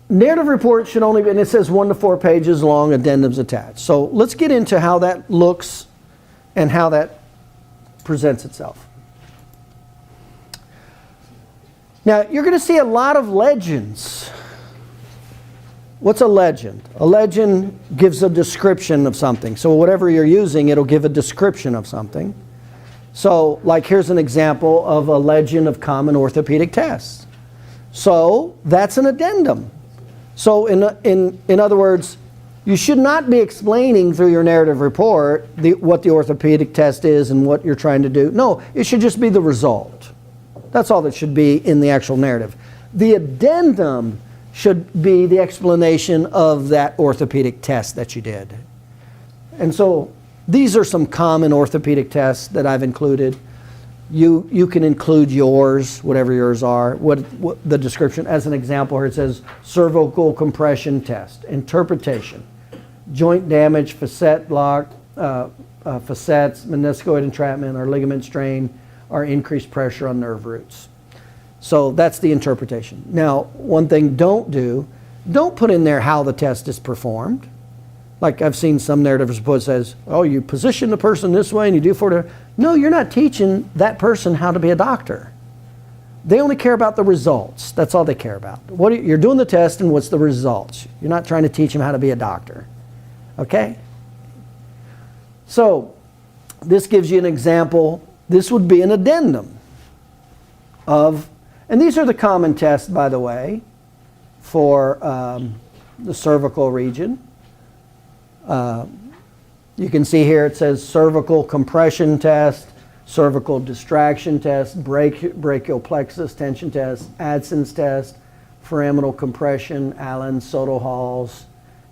narrative report should only be, and it says 1 to 4 pages long, addendums attached. So let's get into how that looks and how that presents itself. Now, you're going to see a lot of legends. What's a legend? A legend gives a description of something. So whatever you're using, it'll give a description of something. So, like, here's an example of a legend of common orthopedic tests. So that's an addendum. So in other words, you should not be explaining through your narrative report what the orthopedic test is and what you're trying to do. No, it should just be the result. That's all that should be in the actual narrative. The addendum should be the explanation of that orthopedic test that you did. And so these are some common orthopedic tests that I've included. You can include yours, whatever yours are. What the description, as an example here, it says cervical compression test, interpretation, joint damage, facet block, facets, meniscoid entrapment, or ligament strain, or increased pressure on nerve roots. So that's the interpretation. Now, one thing don't put in there how the test is performed. Like I've seen some narrative report says, oh, you position the person this way and you do for No, you're not teaching that person how to be a doctor. They only care about the results. That's all they care about. You're doing the test and what's the results. You're not trying to teach them how to be a doctor. Okay? So this gives you an example. This would be an addendum of, and these are the common tests, by the way, for the cervical region. You can see here it says cervical compression test, cervical distraction test, brachial plexus tension test, Addendums test, foraminal compression, Allen, Soto-Hall's,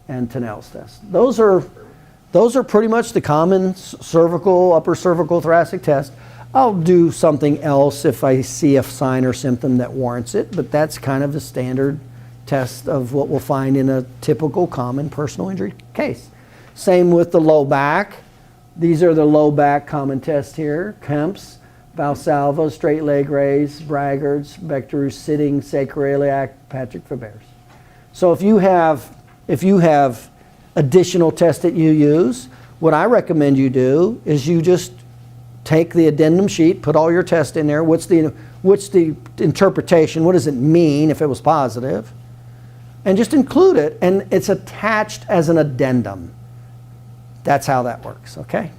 and Tennell's test. Those are pretty much the common cervical, upper cervical thoracic test. I'll do something else if I see a sign or symptom that warrants it, but that's kind of the standard test of what we'll find in a typical common personal injury case. Same with the low back. These are the low back common tests here. Kemp's, Valsalva, straight leg raise, Braggart's, Bechterew sitting, sacroiliac, Patrick Faber's. So if you have additional tests that you use, what I recommend you do is you just take the addendum sheet, put all your tests in there. What's the interpretation? What does it mean if it was positive? And just include it, and it's attached as an addendum. That's how that works, okay?